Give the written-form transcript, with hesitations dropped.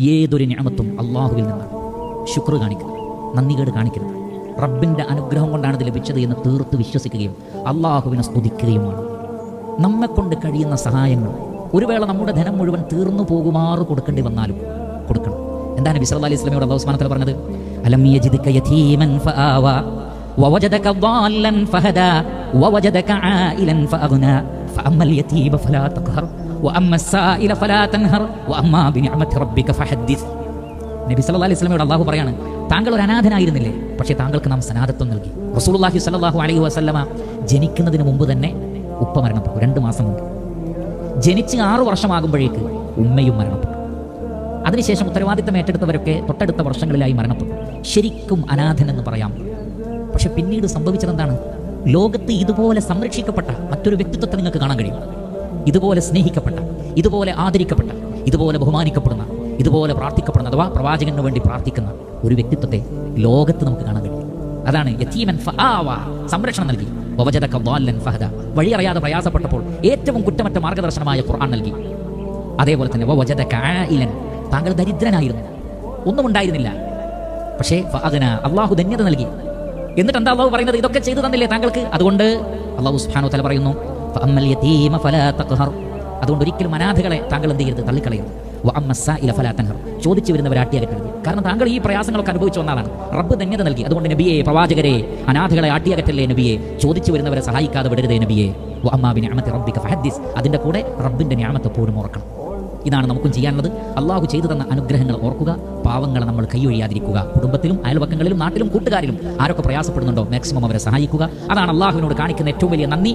ഏതൊരു നിഅമത്തും അള്ളാഹുവിൽ നിന്നാണ്. ശുക്ർ കാണിക്കുക, നന്ദികേട് കാണിക്കരുത്. റബ്ബിൻ്റെ അനുഗ്രഹം കൊണ്ടാണ് ഇത് ലഭിച്ചത് എന്ന് തീർത്ത് വിശ്വസിക്കുകയും അള്ളാഹുവിനെ സ്തുതിക്കുകയുമാണ്. നമ്മെക്കൊണ്ട് കഴിയുന്ന സഹായങ്ങൾ ഒരു വേള നമ്മുടെ ധനം മുഴുവൻ തീർന്നു പോകുമാറ് കൊടുക്കേണ്ടി വന്നാലും കൊടുക്കണം. എന്താണ് നബി സല്ലല്ലാഹു അലൈഹി വസല്ലമയോട് അല്ലാഹു സുബ്ഹാനഹു വ തആല പറഞ്ഞത്? അലം യജിദക യതീമൻ ഫആവ വവജദക ضالൻ ഫഹദാ വവജദക ആയിലൻ ഫഅഗ്നാ ഫഅമ്മൽ യതീമ ഫലാ തഖ്ഹർ വഅമ്മ السائل ഫലാ തൻഹർ വഅമ്മാ ബിനിഅമതി റബ്ബിക ഫഹദ്ദിസ്. നബി സല്ലല്ലാഹു അലൈഹി വസല്ലമയോട് അല്ലാഹു പറയാണ്, താങ്കൾ ഒരു അനാഥനായിരുന്നില്ലേ, പക്ഷേ താങ്കൾക്ക് നാം സനാദത്വം നൽകി. റസൂലുള്ളാഹി സ്വല്ലല്ലാഹു അലൈഹി വസല്ലമ ജനിക്കുന്നതിന് മുമ്പ് തന്നെ ഉപ്പ മരണപ്പെട്ടു. 2 മാസം മുമ്പ്. ജനിച്ച് 6 വർഷമാകുമ്പോഴേക്ക് ഉമ്മയും മരണപ്പെട്ടു. അതിനുശേഷം ഉത്തരവാദിത്തം ഏറ്റെടുത്തവരൊക്കെ തൊട്ടടുത്ത വർഷങ്ങളിലായി മരണപ്പെട്ടു. ശരിക്കും അനാഥനെന്ന് പറയാം. പക്ഷെ പിന്നീട് സംഭവിച്ചതെന്താണ്? ലോകത്ത് ഇതുപോലെ സംരക്ഷിക്കപ്പെട്ട മറ്റൊരു വ്യക്തിത്വത്തെ നിങ്ങൾക്ക് കാണാൻ കഴിയും. ഇതുപോലെ സ്നേഹിക്കപ്പെട്ട, ഇതുപോലെ ആദരിക്കപ്പെട്ട, ഇതുപോലെ ബഹുമാനിക്കപ്പെടുന്ന, ഇതുപോലെ പ്രാർത്ഥിക്കപ്പെടുന്ന അഥവാ പ്രവാചകന് വേണ്ടി പ്രാർത്ഥിക്കുന്ന ഒരു വ്യക്തിത്വത്തെ ലോകത്ത് നമുക്ക് കാണാൻ കഴിയും. അതാണ് യതീമൻ ഫആവ, സംരക്ഷണം നൽകി. വവജദക ضالൻ ഫഹദ, വഴിയറിയാതെ പ്രയാസപ്പെട്ടപ്പോൾ ഏറ്റവും കുറ്റമറ്റ മാർഗദർശനമായ ഖുർആൻ നൽകി. അതേപോലെ തന്നെ വവജദക ആയിലൻ, താങ്കൾ ദരിദ്രനായിരുന്നു, ഒന്നും ഉണ്ടായിരുന്നില്ല, പക്ഷേ ഫഅഗ്നാ, അല്ലാഹു ധന്യത നൽകി. എന്നിട്ട് എന്താ അല്ലാഹു പറയുന്നത്? ഇതൊക്കെ ചെയ്തു തന്നില്ലേ താങ്കൾക്ക്? അതുകൊണ്ട് അല്ലാഹു സുബ്ഹാനഹു വ തആല പറയുന്നു, ഫഅമ്മൽ യതീമ ഫലാ തഖ്ഹർ, അതുകൊണ്ട് ഒരിക്കലും അനാഥകളെ താങ്കൾ എന്ത് ചെയ്യരുത്, തള്ളിക്കളയരുത്. വഅമ്മ السائل ഫലാ തൻഹർ, ചോദിച്ചു വരുന്നവരെ ആട്ടിയകറ്റരുത്. കാരണം താങ്കൾ ഈ പ്രയാസങ്ങളൊക്കെ അനുഭവിച്ചു വന്നതാണ്. റബ്ബ് ധന്യത നൽകി. അതുകൊണ്ട് നബിയെ, പ്രവാചകരെ, അനാഥകളെ ആട്ടിയകറ്റല്ലേ നബിയെ, ചോദിച്ചു വരുന്നവരെ സഹായിക്കാതെ വിടരുതേ നബിയെ. വഅമ്മാ ബിനിഅമതി റബ്ബിക ഫഹദ്ദിസ്, അതിന്റെ കൂടെ റബ്ബിന്റെ നിഅമത്ത് എപ്പോഴും ഓർക്കണം. ഇതാണ് നമുക്കും ചെയ്യാനുള്ളത്. അള്ളാഹു ചെയ്തു തന്ന അനുഗ്രഹങ്ങൾ ഓർക്കുക, പാവങ്ങളെ നമ്മൾ കൈയൊഴിയാതിരിക്കുക. കുടുംബത്തിലും അയൽവക്കങ്ങളിലും നാട്ടിലും കൂട്ടുകാരിലും ആരൊക്കെ പ്രയാസപ്പെടുന്നുണ്ടോ മാക്സിമം അവരെ സഹായിക്കുക. അതാണ് അള്ളാഹുവിനോട് കാണിക്കുന്ന ഏറ്റവും വലിയ നന്ദി.